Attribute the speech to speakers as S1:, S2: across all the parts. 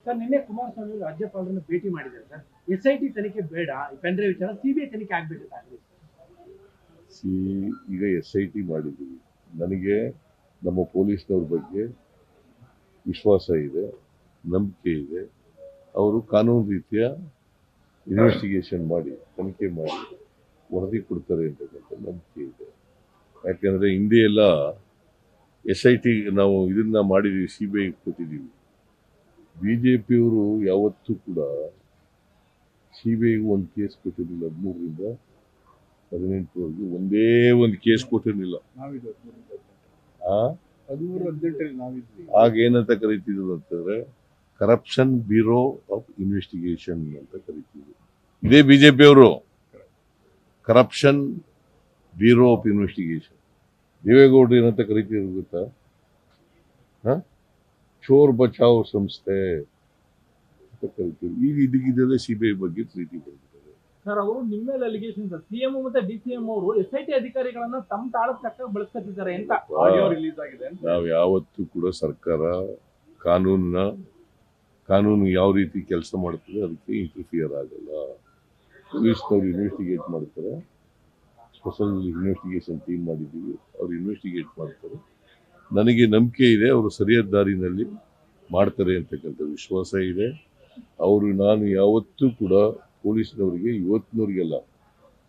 S1: Sir ನಿನ್ನೆ ಕುಮಾರಸ್ವಾಮಿ ರಾಜ್ಯಪಾಲರನ್ನು ಭೇಟಿ ಮಾಡಿದ್ದಾರೆ ಸರ್. SIT ತನಿಖೆ ಬೇಡ, ಪೆನ್ಡ್ರೈವ್ ವಿಚಾರ CBI ತನಿಖೆ ಆಗ್ಬೇಕಂತ.
S2: ಈಗ SIT ಮಾಡಿದ್ದೀವಿ. ನನಗೆ ನಮ್ಮ ಪೊಲೀಸ್ನವ್ರ ಬಗ್ಗೆ ವಿಶ್ವಾಸ ಇದೆ, ನಂಬಿಕೆ ಇದೆ. ಅವರು ಕಾನೂನು ರೀತಿಯ ಇನ್ವೆಸ್ಟಿಗೇಷನ್ ಮಾಡಿ ತನಿಖೆ ಮಾಡಿ ವರದಿ ಕೊಡ್ತಾರೆ ಅಂತಕ್ಕಂಥ ನಂಬಿಕೆ ಇದೆ. ಯಾಕೆಂದರೆ ಹಿಂದೆ ಎಲ್ಲ SIT ನಾವು ಇದನ್ನ ಮಾಡಿದ್ದೀವಿ, CBI ಕೊಟ್ಟಿದ್ದೀವಿ. BJPಯವರು ಯಾವತ್ತೂ ಕೂಡ CBIಗೂ ಒಂದು ಕೇಸ್ ಕೊಟ್ಟಿರಲಿಲ್ಲ. 13ರಿಂದ 18ವರೆಗೂ ಒಂದೇ ಒಂದು ಕೇಸ್ ಕೊಟ್ಟಿರಲಿಲ್ಲ. ಆಗ ಏನಂತ ಕರಿತಿದ್ರು ಅಂತಂದ್ರೆ ಕರಪ್ಷನ್ ಬ್ಯೂರೋ ಆಫ್ ಇನ್ವೆಸ್ಟಿಗೇಷನ್ ಅಂತ ಕರಿತಿದ್ರು. ಇದೇ BJPಯವರು ಕರಪ್ಷನ್ ಬ್ಯೂರೋ ಆಫ್ ಇನ್ವೆಸ್ಟಿಗೇಷನ್. ದೇವೇಗೌಡರು ಏನಂತ ಕರಿತಿದ್ರು ಗೊತ್ತಾ? ಚೋರ್ ಬಚಾವ್ ಸಂಸ್ಥೆ ಅಂತ ಕರಿತೀವಿ. ಈಗ ಇದಕ್ಕಿದ್ದಲ್ಲೇ CBI ಬಗ್ಗೆ ಪ್ರೀತಿ ಬಂದಿದ್ದಾರೆ.
S3: ಸರ್, ಅವರು ನಿಮ್ಮ ಮೇಲೆ ಅಲಿಗೇಷನ್ ಸರ್. CM ಮತ್ತೆ DCM ಅವರು SIT ಅಧಿಕಾರಿಗಳನ್ನ ತಮ್ಮ ತಾಳದ ತಕ್ಕ ಬಳಸ್ಕೊತಿದ್ದಾರೆ ಅಂತ ಆಡಿಯೋ ರಿಲೀಸ್ ಆಗಿದೆ.
S2: ನಾವು ಯಾವತ್ತೂ ಕೂಡ ಸರ್ಕಾರ ಕಾನೂನು ಯಾವ ರೀತಿ ಕೆಲಸ ಮಾಡ್ತದೆ ಅದಕ್ಕೆ ಇಂಟರ್ಫಿಯರ್ ಆಗಲ್ಲ. ಪೊಲೀಸ್ನವ್ರು ಇನ್ವೆಸ್ಟಿಗೇಟ್ ಮಾಡ್ತಾರೆ, ಸ್ಪೆಷಲ್ ಇನ್ವೆಸ್ಟಿಗೇಷನ್ ಟೀಮ್ ಮಾಡಿದ್ದೀವಿ, ಅವ್ರು ಇನ್ವೆಸ್ಟಿಗೇಟ್ ಮಾಡ್ತಾರೆ. ನನಗೆ ನಂಬಿಕೆ ಇದೆ ಅವರು ಸರಿಯಾದ ದಾರಿನಲ್ಲಿ ಮಾಡ್ತಾರೆ ಅಂತಕ್ಕಂಥ ವಿಶ್ವಾಸ ಇದೆ. ನಾನು ಯಾವತ್ತೂ ಕೂಡ ಪೊಲೀಸ್ನವರಿಗೆ, ಇವತ್ತಿನವ್ರಿಗೆಲ್ಲ,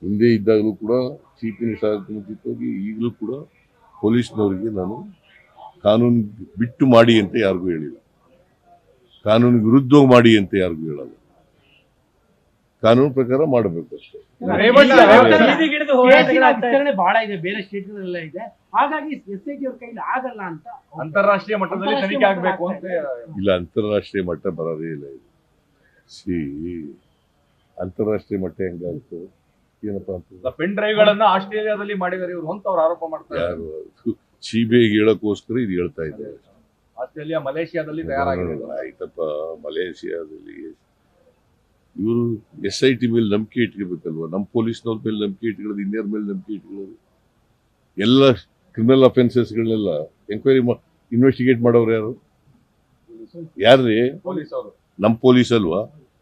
S2: ಹಿಂದೆ ಇದ್ದಾಗಲೂ ಕೂಡ ಚೀಫ್ ಮಿನಿಸ್ಟರ್ ಆಗಕ್ಕೆ ಮುಂಚಿತವಾಗಿ ಈಗಲೂ ಕೂಡ ಪೊಲೀಸ್ನವರಿಗೆ ನಾನು ಕಾನೂನು ಬಿಟ್ಟು ಮಾಡಿ ಅಂತ ಯಾರಿಗೂ ಹೇಳಿಲ್ಲ, ಕಾನೂನು ವಿರುದ್ಧವಾಗಿ ಮಾಡಿ ಅಂತ ಯಾರಿಗೂ ಹೇಳಲ್ಲ. ಕಾನೂನು ಪ್ರಕಾರ ಮಾಡಬೇಕು ಅಷ್ಟೇ.
S1: ಬಹಳ ಇದೆ, ಬೇರೆ ಸ್ಟೇಟ್ಗಳೆಲ್ಲ ಇದೆ. ಹಾಗಾಗಿ SIT ಅವ್ರ ಕೈಲಿ ಆಗಲ್ಲ ಅಂತ
S3: ಅಂತಾರಾಷ್ಟ್ರೀಯ ಮಟ್ಟದಲ್ಲಿ ತನಿಖೆ ಆಗಬೇಕು ಅಂತ.
S2: ಇಲ್ಲ, ಅಂತಾರಾಷ್ಟ್ರೀಯ ಮಟ್ಟ ಬರೋದೇ ಇಲ್ಲ ಇದು. ಅಂತಾರಾಷ್ಟ್ರೀಯ ಮಟ್ಟ ಹೆಂಗಾಗ್ತದೆ? ಏನಪ್ಪಾ ಅಂತ
S3: ಪೆನ್ ಡ್ರೈವ್ ಗಳನ್ನ ಆಸ್ಟ್ರೇಲಿಯಾದಲ್ಲಿ ಮಾಡಿದ್ದಾರೆ ಇವರು ಅಂತ ಅವ್ರು ಆರೋಪ ಮಾಡ್ತಾರೆ.
S2: ಯಾರು CBIಗೆ ಹೇಳಕ್ಕೋಸ್ಕರ ಇದು ಹೇಳ್ತಾ ಇದ್ದಾರೆ.
S3: ಆಸ್ಟ್ರೇಲಿಯಾ, ಮಲೇಷಿಯಾದಲ್ಲಿ ತಯಾರಾಗಿದೆ.
S2: ಆಯ್ತಪ್ಪ, ಮಲೇಷಿಯಾದಲ್ಲಿ ಇವರು SIT ಮೇಲೆ ನಂಬಿಕೆ ಇಟ್ಕೋಬೇಕಲ್ವ? ನಮ್ಮ ಪೊಲೀಸ್ನವ್ರ ಮೇಲೆ ನಂಬಿಕೆ ಇಟ್ಕೊಳ್ಳೋದು, ಇನ್ಯಾರ ಮೇಲೆ ನಂಬಿಕೆ ಇಟ್ಕೊಳ್ಳೋದು? ಎಲ್ಲ ಕ್ರಿಮಿನಲ್ ಅಫೆನ್ಸಸ್ಗಳನ್ನೆಲ್ಲ ಎಂಕ್ವೈರಿ ಇನ್ವೆಸ್ಟಿಗೇಟ್ ಮಾಡೋರು ಯಾರ್ರೀ?
S3: ಪೊಲೀಸ್ ಅವರು.
S2: ನಮ್ಮ ಪೊಲೀಸ್ ಅಲ್ವಾ?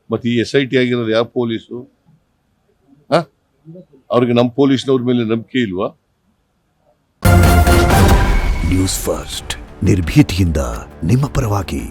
S2: ಮತ್ತೆ ಈ SIT ಆಗಿರೋದು ಯಾವ ಪೊಲೀಸು? ಅವ್ರಿಗೆ ನಮ್ಮ ಪೊಲೀಸ್ನವ್ರ ಮೇಲೆ ನಂಬಿಕೆ ಇಲ್ವಾ?
S4: ನ್ಯೂಸ್ ಫಸ್ಟ್, ನಿರ್ಭೀತಿಯಿಂದ ನಿಮ್ಮ ಪರವಾಗಿ.